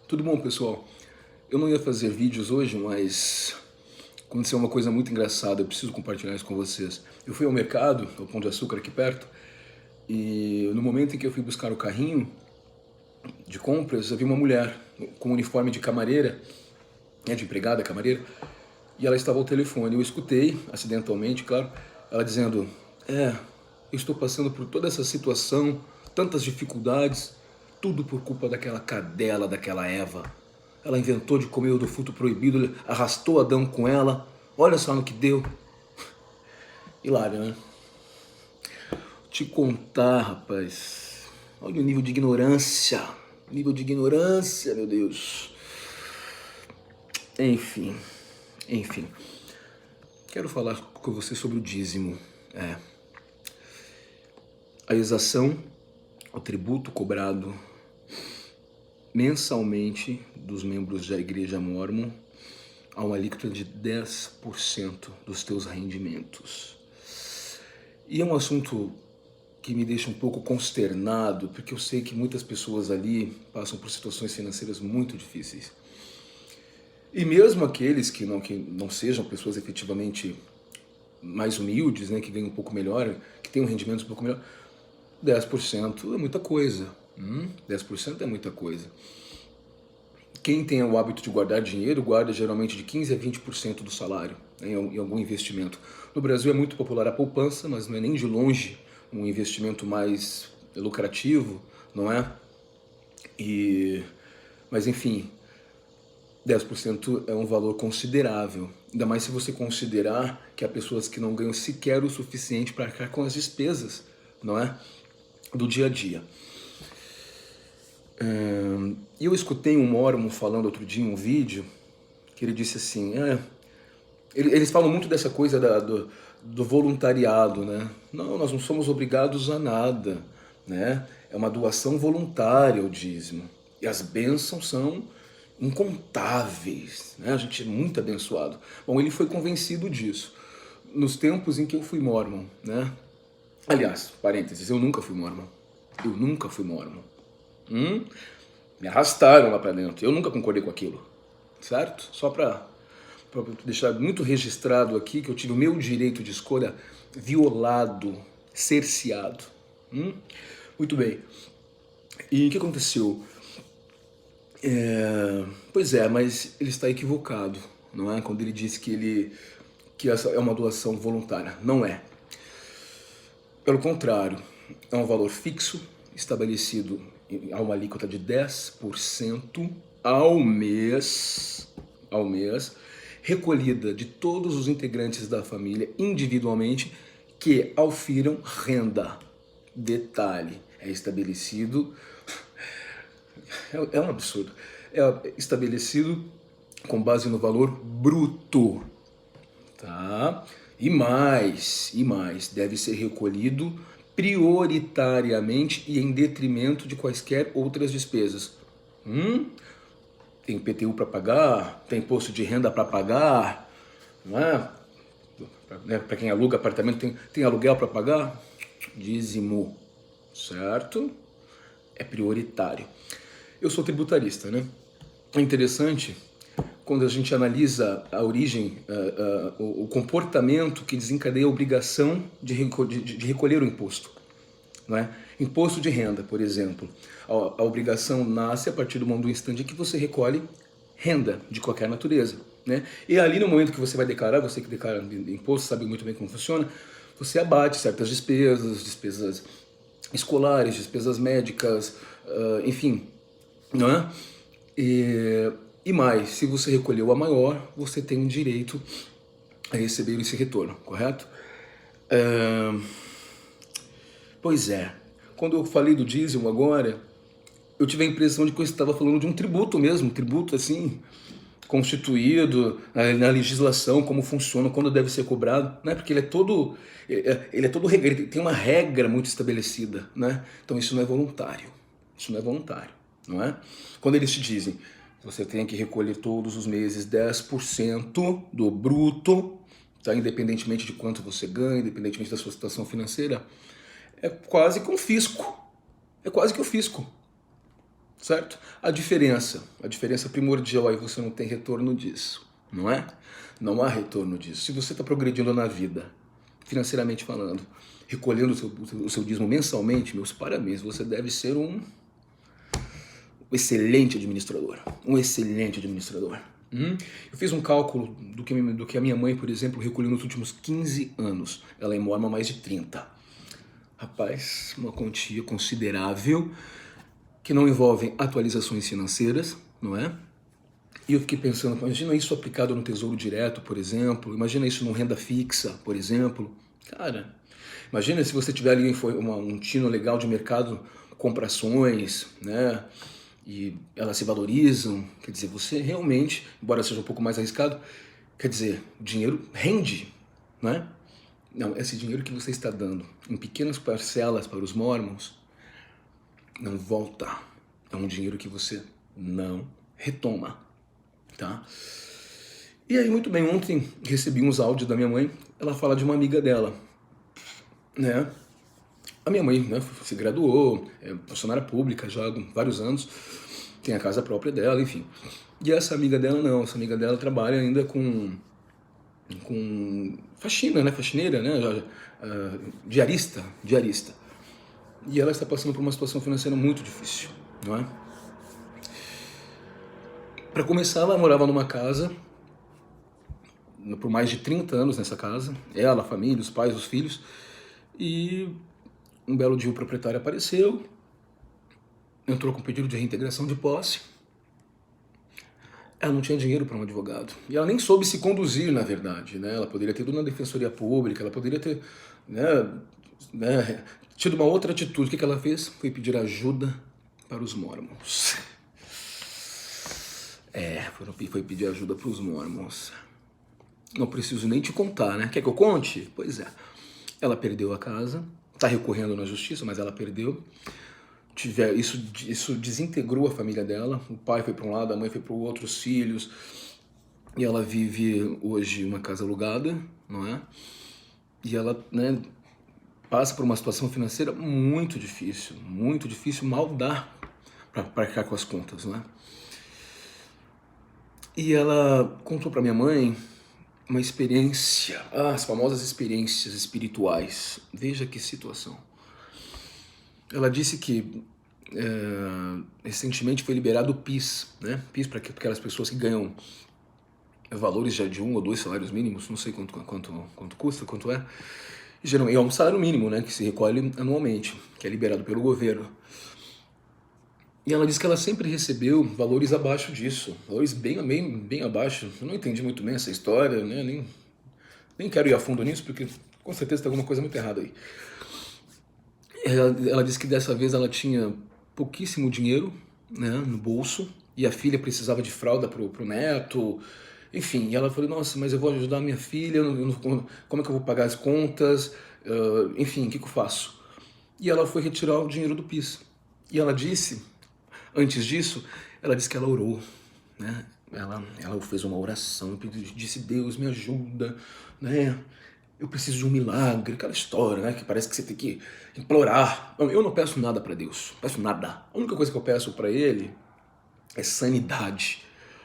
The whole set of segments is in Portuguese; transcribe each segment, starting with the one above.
Tudo bom, pessoal? Eu não ia fazer vídeos hoje, mas aconteceu uma coisa muito engraçada, eu preciso compartilhar isso com vocês. Eu fui ao mercado, ao Pão de Açúcar aqui perto, e no momento em que eu fui buscar o carrinho de compras, eu vi uma mulher com um uniforme de camareira, de empregada, camareira, e ela estava ao telefone. Eu escutei, acidentalmente, claro, ela dizendo: eu estou passando por toda essa situação, tantas dificuldades, tudo por culpa daquela cadela, daquela Eva. Ela inventou de comer do fruto proibido, arrastou Adão com ela. Olha só no que deu. Hilário, né? Te contar, rapaz. Olha o nível de ignorância. Nível de ignorância, meu Deus. Enfim. Quero falar com você sobre o dízimo. A exação, o tributo cobrado mensalmente dos membros da Igreja Mórmon a uma alíquota de 10% dos teus rendimentos. E é um assunto que me deixa um pouco consternado, porque eu sei que muitas pessoas ali passam por situações financeiras muito difíceis. E mesmo aqueles que não sejam pessoas efetivamente mais humildes, né, que ganham um pouco melhor, que têm um rendimento um pouco melhor, 10% é muita coisa. 10% é muita coisa. Quem tem o hábito de guardar dinheiro, guarda geralmente de 15% a 20% do salário, né, em algum investimento. No Brasil é muito popular a poupança, mas não é nem de longe um investimento mais lucrativo, não é? Mas enfim, 10% é um valor considerável. Ainda mais se você considerar que há pessoas que não ganham sequer o suficiente para arcar com as despesas, não é? Do dia a dia. E eu escutei um mórmon falando outro dia em um vídeo, que ele disse assim, eles falam muito dessa coisa do voluntariado, né? Não, nós não somos obrigados a nada, né? É uma doação voluntária o dízimo. E as bênçãos são incontáveis, né? A gente é muito abençoado. Bom, ele foi convencido disso nos tempos em que eu fui mórmon, né? Aliás, parênteses, eu nunca fui mórmon. Eu nunca fui mórmon. Me arrastaram lá pra dentro. Eu nunca concordei com aquilo, certo? Só pra deixar muito registrado aqui que eu tive o meu direito de escolha violado, cerceado. Muito bem. E o que aconteceu? Pois é, mas ele está equivocado, não é? Quando ele disse que essa é uma doação voluntária. Não é. Pelo contrário, é um valor fixo, estabelecido a uma alíquota de 10% ao mês, recolhida de todos os integrantes da família individualmente que aufiram renda. Detalhe, é estabelecido, é um absurdo, é estabelecido com base no valor bruto, tá? E mais, deve ser recolhido prioritariamente e em detrimento de quaisquer outras despesas. Tem IPTU para pagar, tem imposto de renda para pagar, não é? Para quem aluga apartamento tem aluguel para pagar, dízimo, certo? É prioritário. Eu sou tributarista, né? É interessante quando a gente analisa a origem, o comportamento que desencadeia a obrigação de recolher o imposto. Não é? Imposto de renda, por exemplo. A obrigação nasce a partir do instante em que você recolhe renda de qualquer natureza. Né? E ali no momento que você vai declarar, você que declara imposto sabe muito bem como funciona, você abate certas despesas escolares, despesas médicas, enfim. Não é? E mais, se você recolheu a maior, você tem direito a receber esse retorno, correto? Pois é, quando eu falei do dízimo agora, eu tive a impressão de que eu estava falando de um tributo mesmo, um tributo assim, constituído na legislação, como funciona, quando deve ser cobrado, né? Porque ele é todo regrado, ele tem uma regra muito estabelecida, né? Então isso não é voluntário, não é? Quando eles te dizem, você tem que recolher todos os meses 10% do bruto, tá? Independentemente de quanto você ganha, independentemente da sua situação financeira, é quase que um fisco. É quase que um fisco. certo? A diferença primordial aí, você não tem retorno disso, não é? Não há retorno disso. Se você está progredindo na vida, financeiramente falando, recolhendo o seu dízimo mensalmente, meus parabéns, você deve ser um excelente administrador, um excelente administrador. Eu fiz um cálculo do que a minha mãe, por exemplo, recolheu nos últimos 15 anos. Ela morma mais de 30. Rapaz, uma quantia considerável, que não envolvem atualizações financeiras, não é? E eu fiquei pensando, imagina isso aplicado no Tesouro Direto, por exemplo, imagina isso numa renda fixa, por exemplo. Cara, imagina se você tiver ali um tino legal de mercado, compra ações, né? E elas se valorizam, quer dizer, você realmente, embora seja um pouco mais arriscado, quer dizer, o dinheiro rende, né? Não, esse dinheiro que você está dando em pequenas parcelas para os mormons não volta. É um dinheiro que você não retoma, tá? E aí, muito bem, ontem recebi uns áudios da minha mãe, ela fala de uma amiga dela, né? A minha mãe, né, se graduou, é funcionária pública já há vários anos, tem a casa própria dela, enfim. E essa amiga dela não, essa amiga dela trabalha ainda com faxina, né, faxineira, né, diarista. E ela está passando por uma situação financeira muito difícil, não é? Para começar, ela morava numa casa por mais de 30 anos nessa casa, ela, a família, os pais, os filhos, e um belo dia o proprietário apareceu, entrou com pedido de reintegração de posse. Ela não tinha dinheiro para um advogado. E ela nem soube se conduzir, na verdade, né? Ela poderia ter ido na defensoria pública, ela poderia ter, tido uma outra atitude. O que ela fez? Foi pedir ajuda para os mormons. Foi pedir ajuda para os mormons. Não preciso nem te contar, né? Quer que eu conte? Pois é. Ela perdeu a casa, está recorrendo na justiça, mas ela perdeu. Isso desintegrou a família dela. O pai foi para um lado, a mãe foi para o outro, os filhos. E ela vive hoje uma casa alugada, não é? E ela, né, passa por uma situação financeira muito difícil, mal dá para arcar com as contas, não é? E ela contou para minha mãe uma experiência, as famosas experiências espirituais. Veja que situação. Ela disse que recentemente foi liberado o PIS, né? PIS para aquelas pessoas que ganham valores já de 1 ou 2 salários mínimos, não sei quanto custa, quanto é. E geralmente é um salário mínimo, né? Que se recolhe anualmente, que é liberado pelo governo. E ela disse que ela sempre recebeu valores abaixo disso, valores bem abaixo. Eu não entendi muito bem essa história, né? Nem quero ir a fundo nisso, porque com certeza tem alguma coisa muito errada aí. Ela disse que dessa vez ela tinha pouquíssimo dinheiro, né, no bolso, e a filha precisava de fralda pro neto, enfim. E ela falou, nossa, mas eu vou ajudar a minha filha, como é que eu vou pagar as contas, enfim, o que eu faço? E ela foi retirar o dinheiro do PIS. E ela disse, antes disso, ela disse que ela orou, né? Ela fez uma oração, disse, Deus, me ajuda, né? Eu preciso de um milagre, aquela história, né? Que parece que você tem que implorar. Eu não peço nada para Deus, não peço nada. A única coisa que eu peço para Ele é sanidade,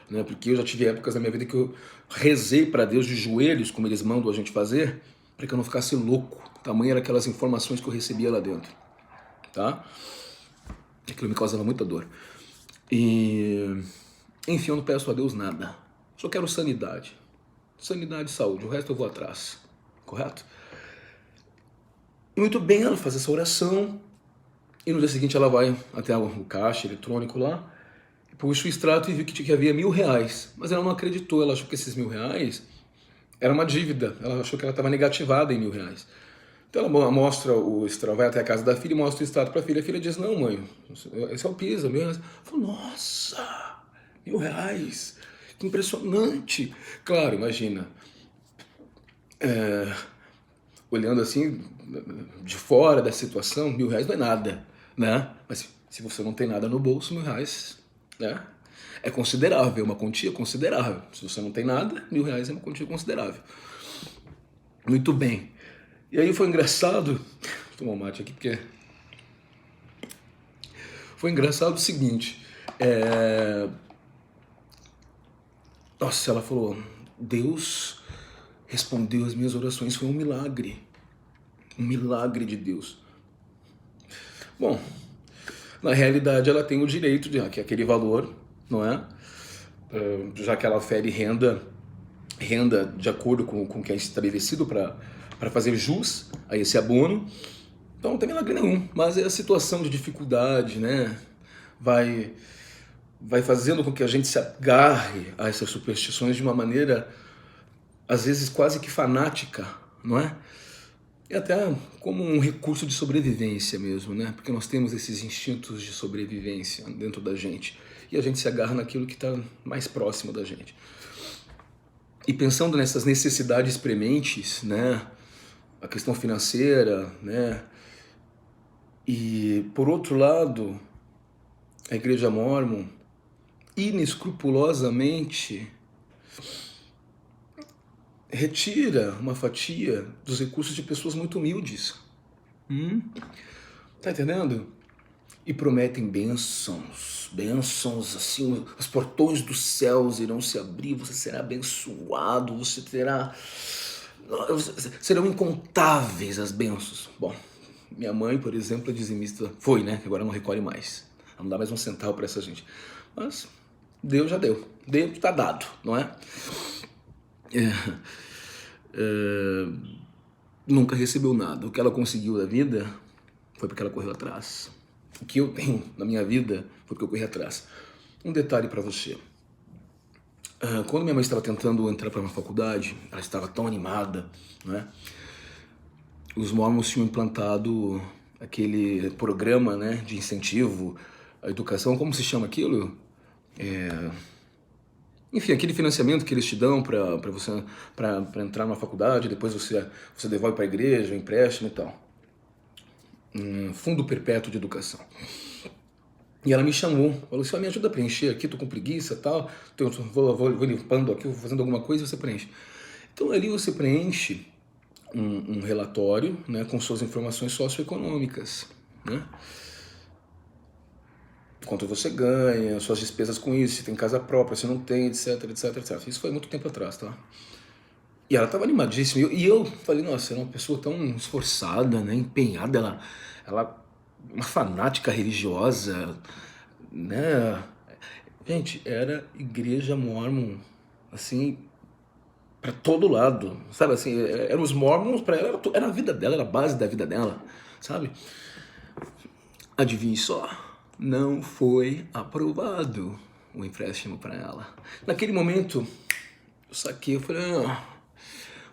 né? Porque eu já tive épocas da minha vida que eu rezei para Deus de joelhos, como eles mandam a gente fazer, para que eu não ficasse louco. Tamanho eram aquelas informações que eu recebia lá dentro, tá? Aquilo me causava muita dor. E, enfim, eu não peço a Deus nada. Só quero sanidade. Sanidade e saúde. O resto eu vou atrás. Correto? E muito bem, ela faz essa oração. E no dia seguinte ela vai até o caixa eletrônico lá, puxa o extrato e viu que havia R$1.000. Mas ela não acreditou, ela achou que esses R$1.000 era uma dívida. Ela achou que ela estava negativada em R$1.000. Então ela mostra o extrato, vai até a casa da filha e mostra o extrato para a filha. A filha diz, não, mãe, esse é o PIS, R$1.000. Ela falou, nossa, R$1.000, que impressionante. Claro, imagina, olhando assim, de fora da situação, R$1.000 não é nada, né? Mas se você não tem nada no bolso, R$1.000, né? É considerável, uma quantia considerável. Se você não tem nada, R$1.000 é uma quantia considerável. Muito bem. E aí foi engraçado, vou tomar um mate aqui porque... Foi engraçado o seguinte, Nossa, ela falou, Deus respondeu as minhas orações, foi um milagre de Deus. Bom, na realidade ela tem o direito de que aquele valor, não é? Já que ela ofere renda de acordo com o que é estabelecido para fazer jus a esse abono. Então não tem milagre nenhum, mas é a situação de dificuldade, né? Vai fazendo com que a gente se agarre a essas superstições de uma maneira, às vezes, quase que fanática, não é? E até como um recurso de sobrevivência mesmo, né? Porque nós temos esses instintos de sobrevivência dentro da gente. E a gente se agarra naquilo que está mais próximo da gente. E pensando nessas necessidades prementes, né? A questão financeira, né? E, por outro lado, a Igreja Mórmon inescrupulosamente retira uma fatia dos recursos de pessoas muito humildes. Tá entendendo? E prometem bênçãos, assim, os portões dos céus irão se abrir, você será abençoado, você terá... serão incontáveis as bênçãos. Bom, minha mãe, por exemplo, é dizimista, foi, né? Agora não recolhe mais. Não dá mais um centavo para essa gente. Mas Deus já deu. Deus está dado, não é? Nunca recebeu nada. O que ela conseguiu da vida foi porque ela correu atrás. O que eu tenho na minha vida foi porque eu corri atrás. Um detalhe para você. Quando minha mãe estava tentando entrar para uma faculdade, ela estava tão animada, né? Os Mormons tinham implantado aquele programa, né, de incentivo à educação. Como se chama aquilo? Enfim, aquele financiamento que eles te dão para entrar na faculdade, depois você devolve para a igreja, um empréstimo e tal. Fundo Perpétuo de Educação. E ela me chamou, falou assim, me ajuda a preencher aqui, tô com preguiça e tal, vou limpando aqui, vou fazendo alguma coisa e você preenche. Então ali você preenche um relatório, né, com suas informações socioeconômicas, né? Quanto você ganha, suas despesas com isso, se tem casa própria, se não tem, etc, etc, etc. Isso foi muito tempo atrás, tá? E ela tava animadíssima. E eu falei, nossa, ela é uma pessoa tão esforçada, né, empenhada, ela uma fanática religiosa, né? Gente, era igreja Mórmon, assim, para todo lado, sabe? Assim, eram os Mormons, para ela era a vida dela, era a base da vida dela, sabe? Adivinhe só, não foi aprovado o empréstimo para ela. Naquele momento, eu saquei, eu falei,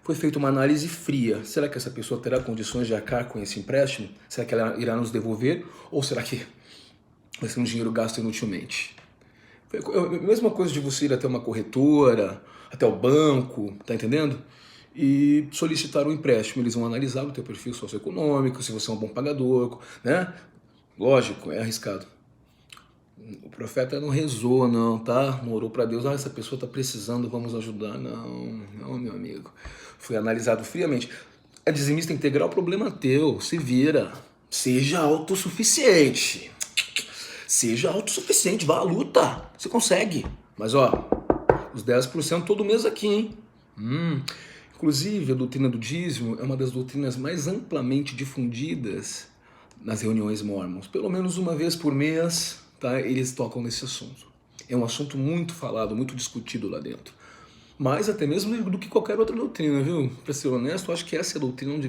foi feita uma análise fria. Será que essa pessoa terá condições de arcar com esse empréstimo? Será que ela irá nos devolver? Ou será que vai ser um dinheiro gasto inutilmente? Foi a mesma coisa de você ir até uma corretora, até o banco, tá entendendo? E solicitar um empréstimo. Eles vão analisar o teu perfil socioeconômico, se você é um bom pagador, né? Lógico, é arriscado. O profeta não rezou, não, tá? Não orou para Deus, essa pessoa tá precisando, vamos ajudar. Não, meu amigo. Foi analisado friamente. É dizimista integral, problema teu, se vira. Seja autossuficiente. Seja autossuficiente, vá à luta. Você consegue. Mas, ó, os 10% todo mês aqui, hein? Inclusive, a doutrina do dízimo é uma das doutrinas mais amplamente difundidas nas reuniões mormons. Pelo menos uma vez por mês, tá? Eles tocam nesse assunto. É um assunto muito falado, muito discutido lá dentro. Mais até mesmo do que qualquer outra doutrina, viu? Para ser honesto, eu acho que essa é a doutrina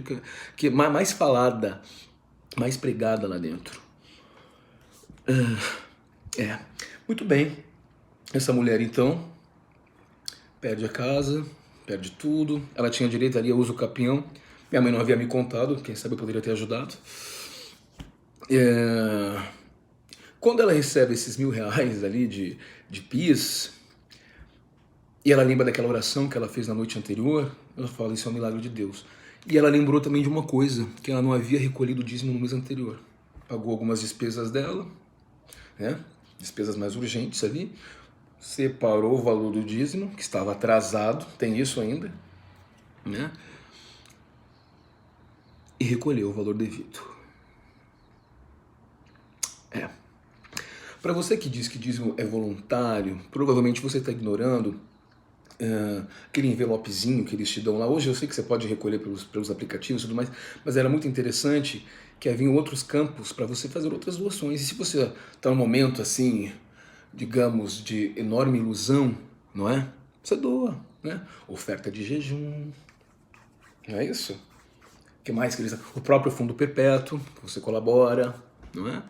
que é mais falada, mais pregada lá dentro. Muito bem. Essa mulher, então, perde a casa, perde tudo. Ela tinha direito ali a uso capião. Minha mãe não havia me contado, quem sabe eu poderia ter ajudado. Quando ela recebe esses R$1.000 ali de PIS, e ela lembra daquela oração que ela fez na noite anterior, ela fala, isso é um milagre de Deus. E ela lembrou também de uma coisa, que ela não havia recolhido o dízimo no mês anterior. Pagou algumas despesas dela, né? Despesas mais urgentes ali, separou o valor do dízimo, que estava atrasado, tem isso ainda, né? E recolheu o valor devido. Para você que diz que dízimo é voluntário, provavelmente você está ignorando aquele envelopezinho que eles te dão lá. Hoje eu sei que você pode recolher pelos aplicativos e tudo mais, mas era muito interessante que havia outros campos para você fazer outras doações. E se você está num momento assim, digamos, de enorme ilusão, não é? Você doa, né? Oferta de jejum, não é isso? O que mais que eles... O próprio fundo perpétuo, que você colabora, não é?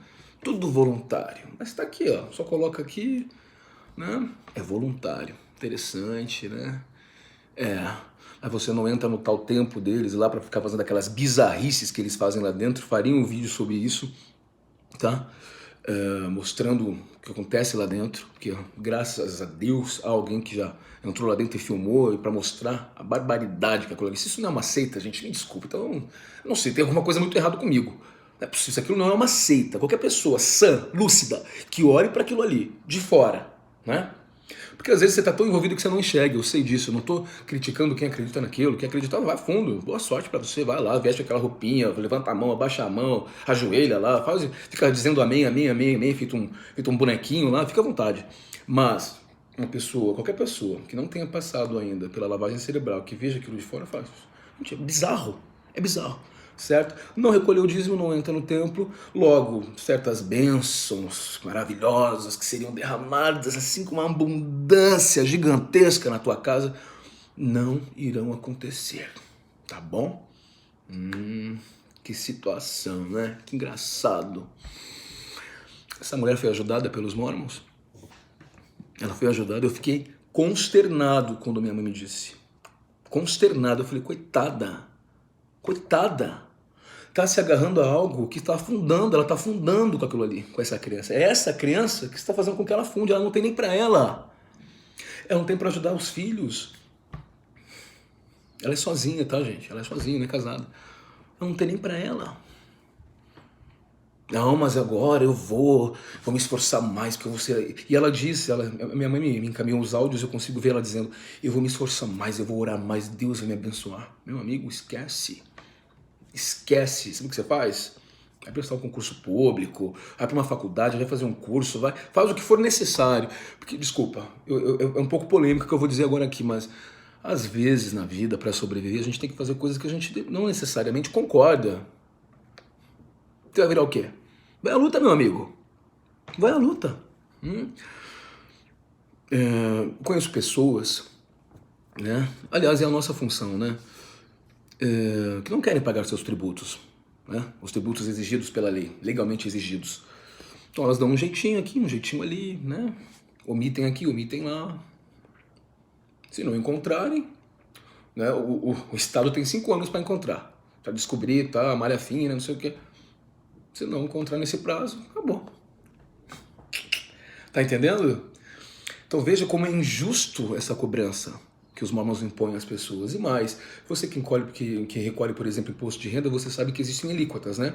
Tudo voluntário. Mas está aqui, ó. Só coloca aqui, né? É voluntário. Interessante, né? Mas você não entra no tal tempo deles lá para ficar fazendo aquelas bizarrices que eles fazem lá dentro. Faria um vídeo sobre isso, tá? Mostrando o que acontece lá dentro, porque graças a Deus há alguém que já entrou lá dentro e filmou, e para mostrar a barbaridade que aquilo ali. Se isso não é uma seita, gente, me desculpa, então eu não sei, tem alguma coisa muito errada comigo. Não é possível, isso aquilo não é uma seita. Qualquer pessoa sã, lúcida, que olhe para aquilo ali, de fora, né? Porque às vezes você está tão envolvido que você não enxerga, eu sei disso, eu não estou criticando quem acredita naquilo, quem acredita, vai fundo, boa sorte para você, vai lá, veste aquela roupinha, levanta a mão, abaixa a mão, ajoelha lá, fica dizendo amém, amém, amém, amém, feito um bonequinho lá, fica à vontade. Mas uma pessoa, qualquer pessoa que não tenha passado ainda pela lavagem cerebral, que veja aquilo de fora, faz, gente, é bizarro. Certo? Não recolheu o dízimo, não entra no templo, logo certas bênçãos maravilhosas que seriam derramadas assim com uma abundância gigantesca na tua casa não irão acontecer, tá bom? Que situação, né? Que engraçado. Essa mulher foi ajudada pelos Mormons? Ela foi ajudada, eu fiquei consternado quando minha mãe me disse. Consternado, eu falei, coitada, tá se agarrando a algo que está afundando, ela está afundando com aquilo ali, com essa criança. É essa criança que está fazendo com que ela afunde, ela não tem nem para ela. Ela não tem para ajudar os filhos. Ela é sozinha, tá, gente? Ela é sozinha, não é casada. Ela não tem nem para ela. Não, mas agora eu vou me esforçar mais, porque eu vou ser... E ela disse, minha mãe me encaminhou os áudios, eu consigo ver ela dizendo, eu vou me esforçar mais, eu vou orar mais, Deus vai me abençoar. Meu amigo, esquece. Esquece. Sabe o que você faz? Vai prestar um concurso público, vai para uma faculdade, vai fazer um curso, faz o que for necessário. Porque, desculpa, é um pouco polêmico o que eu vou dizer agora aqui, mas às vezes na vida, para sobreviver, a gente tem que fazer coisas que a gente não necessariamente concorda. Você vai virar o quê? Vai à luta, meu amigo. Vai à luta. Conheço pessoas, né? Aliás, é a nossa função, né? Que não querem pagar seus tributos, né? Os tributos exigidos pela lei, legalmente exigidos. Então elas dão um jeitinho aqui, um jeitinho ali, né? Omitem aqui, omitem lá. Se não encontrarem, né? O Estado tem 5 anos para encontrar, para descobrir, tá? Malha fina, não sei o quê. Se não encontrar nesse prazo, acabou. Tá entendendo? Então veja como é injusto essa cobrança que os Mormons impõem às pessoas. E mais, você que recolhe, por exemplo, imposto de renda, você sabe que existem alíquotas, né?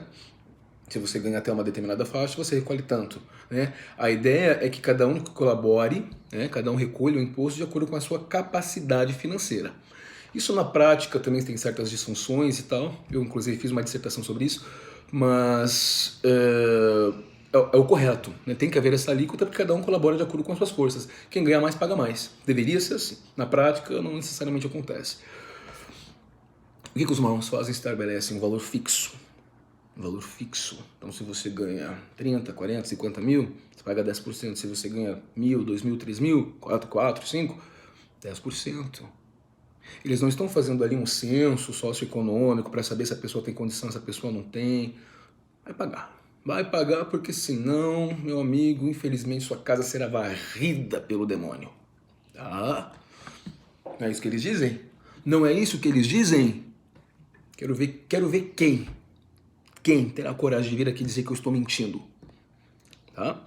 Se você ganha até uma determinada faixa, você recolhe tanto, né? A ideia é que cada um colabore, né? Cada um recolha o imposto de acordo com a sua capacidade financeira. Isso na prática também tem certas disfunções e tal. Eu, inclusive, fiz uma dissertação sobre isso, mas é o correto, né? Tem que haver essa alíquota porque cada um colabora de acordo com as suas forças. Quem ganha mais, paga mais. Deveria ser assim. Na prática, não necessariamente acontece. O que os Mormons fazem? Estabelecem um valor fixo. Um valor fixo. Então, se você ganha 30, 40, 50 mil, você paga 10%. Se você ganha 1.000, 2.000, 3.000, 4, 5, 10%. Eles não estão fazendo ali um censo socioeconômico para saber se a pessoa tem condição, se a pessoa não tem. Vai pagar. Vai pagar porque senão, meu amigo, infelizmente sua casa será varrida pelo demônio. Tá? Não é isso que eles dizem? Não é isso que eles dizem? Quero ver quem terá coragem de vir aqui dizer que eu estou mentindo. Tá?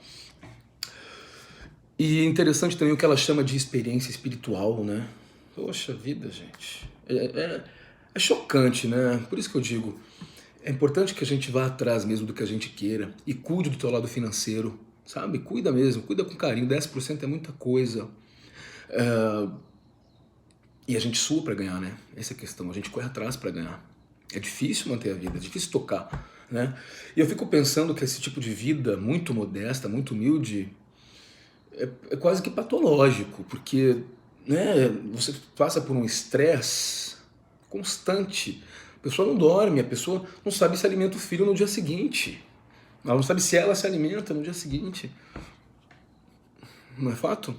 E interessante também o que ela chama de experiência espiritual, né? Poxa vida, gente. É chocante, né? Por isso que eu digo, é importante que a gente vá atrás mesmo do que a gente queira e cuide do teu lado financeiro, sabe? Cuida mesmo, cuida com carinho. 10% é muita coisa. E a gente sua para ganhar, né? Essa é a questão. A gente corre atrás para ganhar. É difícil manter a vida, é difícil tocar. né? E eu fico pensando que esse tipo de vida muito modesta, muito humilde, é quase que patológico, porque, né, você passa por um estresse constante. A pessoa não dorme, a pessoa não sabe se alimenta o filho no dia seguinte. Ela não sabe se ela se alimenta no dia seguinte. Não é fato?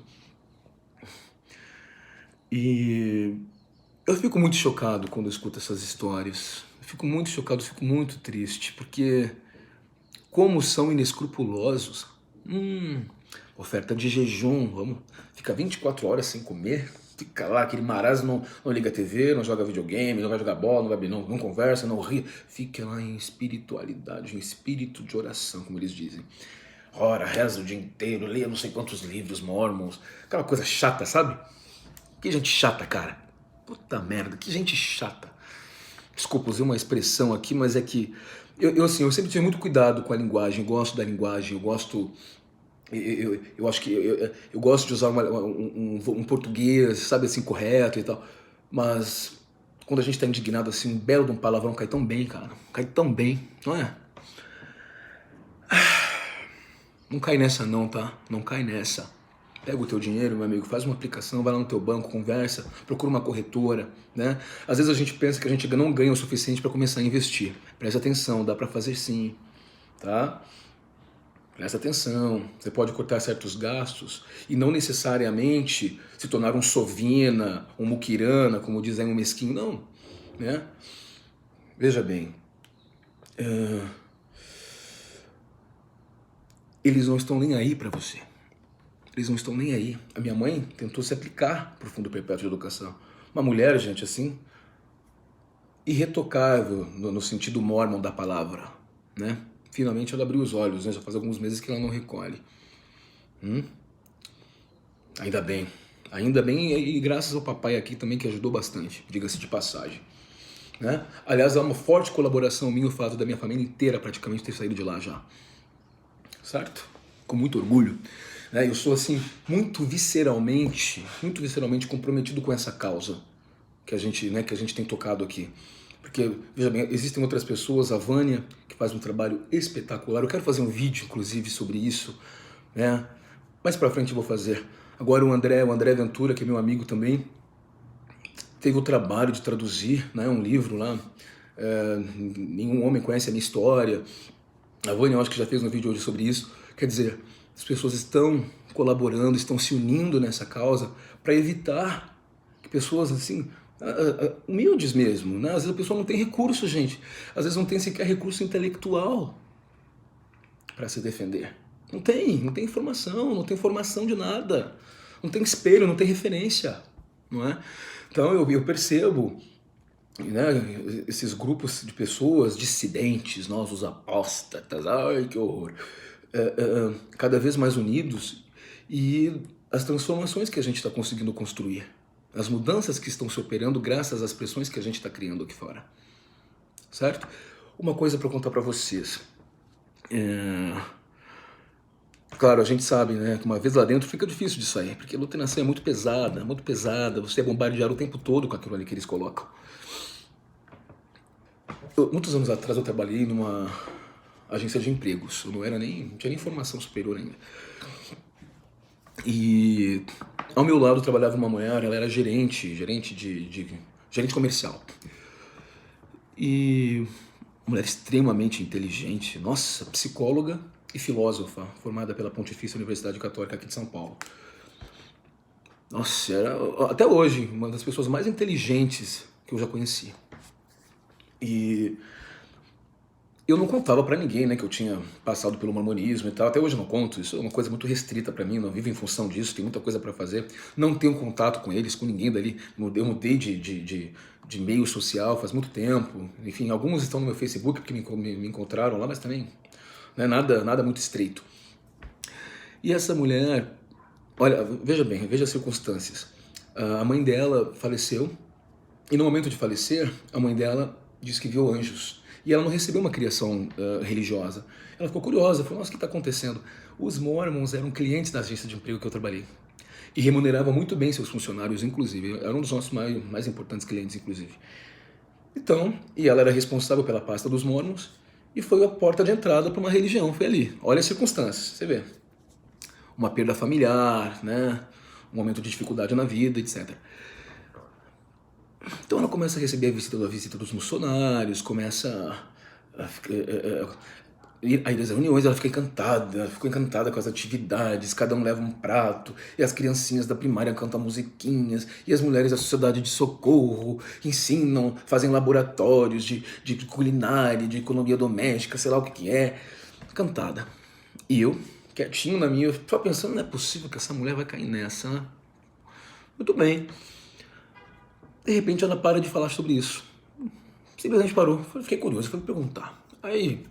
E eu fico muito chocado quando eu escuto essas histórias. Eu fico muito chocado, eu fico muito triste, porque como são inescrupulosos. Oferta de jejum, vamos. Fica 24 horas sem comer, fica lá, aquele marasmo, não liga a TV, não joga videogame, não vai jogar bola, não conversa, não ri. Fica lá em espiritualidade, em espírito de oração, como eles dizem. Ora, reza o dia inteiro, leia não sei quantos livros mormons, aquela coisa chata, sabe? Que gente chata, cara. Puta merda, que gente chata. Desculpa, usei uma expressão aqui, mas é que assim, eu sempre tive muito cuidado com a linguagem, gosto da linguagem, eu gosto. Eu acho que eu gosto de usar um português, sabe, assim, correto e tal. Mas quando a gente tá indignado assim, um belo de um palavrão cai tão bem, cara. Cai tão bem, não é? Não cai nessa não, tá? Não cai nessa. Pega o teu dinheiro, meu amigo, faz uma aplicação, vai lá no teu banco, conversa, procura uma corretora, né? Às vezes a gente pensa que a gente não ganha o suficiente para começar a investir. Presta atenção, dá para fazer sim, tá? Presta atenção, você pode cortar certos gastos e não necessariamente se tornar um sovina, um muquirana, como dizem um mesquinho, não, né? Veja bem, eles não estão nem aí para você. Eles não estão nem aí. A minha mãe tentou se aplicar para o Fundo Perpétuo de Educação. Uma mulher, gente, assim, irretocável no sentido mormon da palavra, né? Finalmente ela abriu os olhos, né? Já faz alguns meses que ela não recolhe. Ainda bem. Ainda bem e graças ao papai aqui também que ajudou bastante, diga-se de passagem. Né? Aliás, há uma forte colaboração minha o fato da minha família inteira praticamente ter saído de lá já. Certo? Com muito orgulho. Eu sou assim muito visceralmente comprometido com essa causa que a gente, né, que a gente tem tocado aqui. Porque, veja bem, existem outras pessoas, a Vânia, que faz um trabalho espetacular. Eu quero fazer um vídeo, inclusive, sobre isso, né? Mais pra frente eu vou fazer. Agora o André Ventura, que é meu amigo também, teve o trabalho de traduzir, né, um livro lá. Nenhum homem conhece a minha história. A Vânia, eu acho que já fez um vídeo hoje sobre isso. Quer dizer, as pessoas estão colaborando, estão se unindo nessa causa para evitar que pessoas assim, humildes mesmo, né? Às vezes a pessoa não tem recurso, gente. Às vezes não tem sequer recurso intelectual para se defender. Não tem informação, não tem formação de nada. Não tem espelho, não tem referência, não é? Então eu percebo, né, esses grupos de pessoas dissidentes, nós os apóstatas, ai que horror, cada vez mais unidos e as transformações que a gente está conseguindo construir, as mudanças que estão se operando graças às pressões que a gente está criando aqui fora, certo? Uma coisa para contar para vocês. Claro, a gente sabe, né, que uma vez lá dentro fica difícil de sair, porque a doutrinação é muito pesada, você é bombardeado o tempo todo com aquilo ali que eles colocam. Muitos anos atrás eu trabalhei numa agência de empregos, eu não tinha nem formação superior ainda. E ao meu lado trabalhava uma mulher, ela era gerente comercial. E uma mulher extremamente inteligente, nossa, psicóloga e filósofa, formada pela Pontifícia Universidade Católica aqui de São Paulo. Nossa, era até hoje uma das pessoas mais inteligentes que eu já conheci. E eu não contava pra ninguém, né, que eu tinha passado pelo mormonismo e tal. Até hoje eu não conto, isso é uma coisa muito restrita pra mim, não vivo em função disso, tem muita coisa pra fazer. Não tenho contato com eles, com ninguém dali. Eu mudei de meio social faz muito tempo. Enfim, alguns estão no meu Facebook porque me encontraram lá, mas também não é nada muito estreito. E essa mulher, olha, veja bem, veja as circunstâncias. A mãe dela faleceu e no momento de falecer, a mãe dela disse que viu anjos. E ela não recebeu uma criação religiosa. Ela ficou curiosa, falou, nossa, o que está acontecendo? Os mormons eram clientes da agência de emprego que eu trabalhei. E remuneravam muito bem seus funcionários, inclusive. Era um dos nossos mais importantes clientes, inclusive. Então, e ela era responsável pela pasta dos mormons. e foi a porta de entrada para uma religião, foi ali. Olha as circunstâncias, você vê. Uma perda familiar, né? Um momento de dificuldade na vida, etc. Então ela começa a receber a visita dos missionários, começa ir às reuniões, ela ficou encantada com as atividades, cada um leva um prato, e as criancinhas da primária cantam musiquinhas, e as mulheres da sociedade de socorro ensinam, fazem laboratórios de culinária, de economia doméstica, sei lá o que é, encantada. E eu, quietinho na minha, eu só pensando, não é possível que essa mulher vai cair nessa, né? Muito bem. De repente ela para de falar sobre isso. Simplesmente parou. Fiquei curioso, fui perguntar. Aí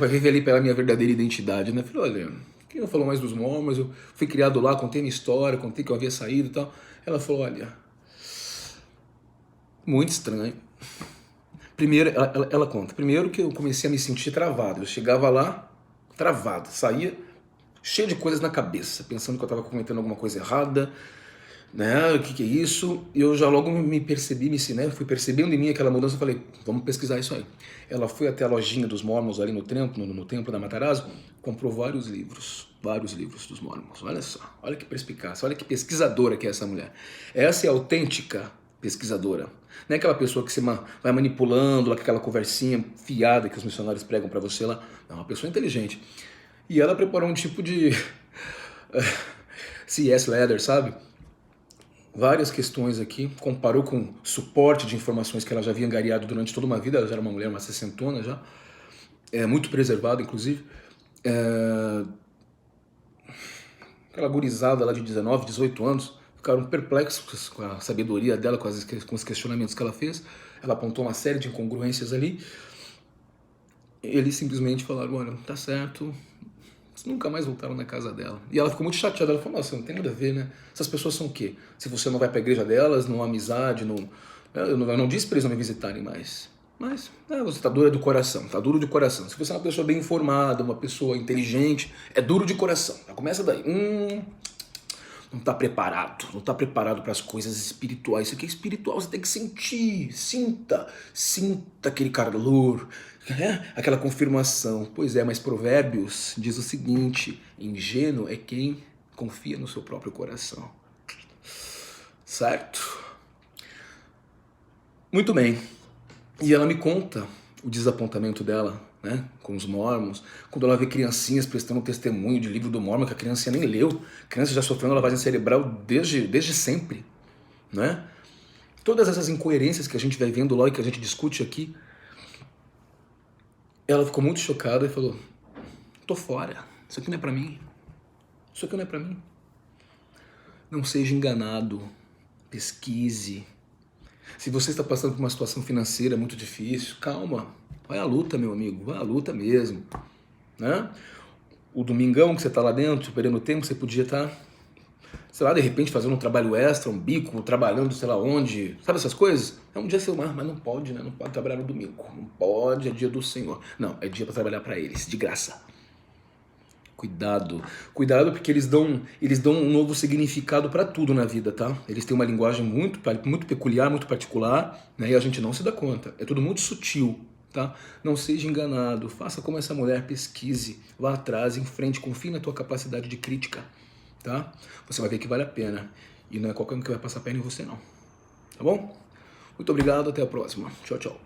revelei para ela a minha verdadeira identidade, né? Falei, olha, quem não falou mais dos mormons? Eu fui criado lá, contei minha história, contei que eu havia saído e tal. Ela falou, olha, muito estranho. Primeiro, ela conta, primeiro que eu comecei a me sentir travado. Eu chegava lá, travado, saía cheio de coisas na cabeça, pensando que eu estava cometendo alguma coisa errada, né? O que é isso? E eu já logo me percebi, né? Fui percebendo em mim aquela mudança, eu falei, vamos pesquisar isso aí. Ela foi até a lojinha dos mormons ali no templo da Matarazzo, comprou vários livros dos mormons. Olha só, olha que perspicácia, olha que pesquisadora que é essa mulher. Essa é a autêntica pesquisadora. Não é aquela pessoa que você vai manipulando, com aquela conversinha fiada que os missionários pregam para você lá. É uma pessoa inteligente. E ela preparou um tipo de C.S. Leather, sabe? Várias questões aqui, comparou com suporte de informações que ela já havia angariado durante toda uma vida, ela já era uma mulher, uma sessentona já, muito preservada, inclusive. Aquela gurizada lá de 19, 18 anos, ficaram perplexos com a sabedoria dela, com os questionamentos que ela fez. Ela apontou uma série de incongruências ali. Eles simplesmente falaram, olha, tá certo. Eles nunca mais voltaram na casa dela. E ela ficou muito chateada. Ela falou, nossa, não tem nada a ver, né? Essas pessoas são o quê? Se você não vai pra igreja delas, não há amizade, não... Eu não disse pra eles não me visitarem mais. Mas você tá dura do coração, tá duro de coração. Se você é uma pessoa bem informada, uma pessoa inteligente, é duro de coração. Já começa daí. Não tá preparado para as coisas espirituais. Isso aqui é espiritual, você tem que sentir, sinta aquele calor, aquela confirmação. Pois é, mas Provérbios diz o seguinte, ingênuo é quem confia no seu próprio coração. Certo? Muito bem. E ela me conta o desapontamento dela, né, com os mormons, quando ela vê criancinhas prestando testemunho de livro do mormon que a criança nem leu, a criança já sofrendo lavagem cerebral desde sempre, né? Todas essas incoerências que a gente vai vendo lá e que a gente discute aqui, ela ficou muito chocada e falou, tô fora, isso aqui não é pra mim, isso aqui não é pra mim. Não seja enganado, pesquise. Se você está passando por uma situação financeira muito difícil, calma, vai à luta, meu amigo, vai à luta mesmo, né? O domingão que você está lá dentro, perdendo tempo, você podia estar, sei lá, de repente fazendo um trabalho extra, um bico, trabalhando sei lá onde, sabe essas coisas? É um dia seu, mas não pode, né? Não pode trabalhar no domingo, não pode, é dia do Senhor. Não, é dia para trabalhar para eles, de graça. Cuidado porque eles dão um novo significado para tudo na vida, tá? Eles têm uma linguagem muito peculiar, muito particular, né? E a gente não se dá conta. É tudo muito sutil, tá? Não seja enganado, faça como essa mulher, pesquise, vá atrás, em frente, confie na tua capacidade de crítica, tá? Você vai ver que vale a pena. E não é qualquer um que vai passar a perna em você, não. Tá bom? Muito obrigado, até a próxima. Tchau, tchau.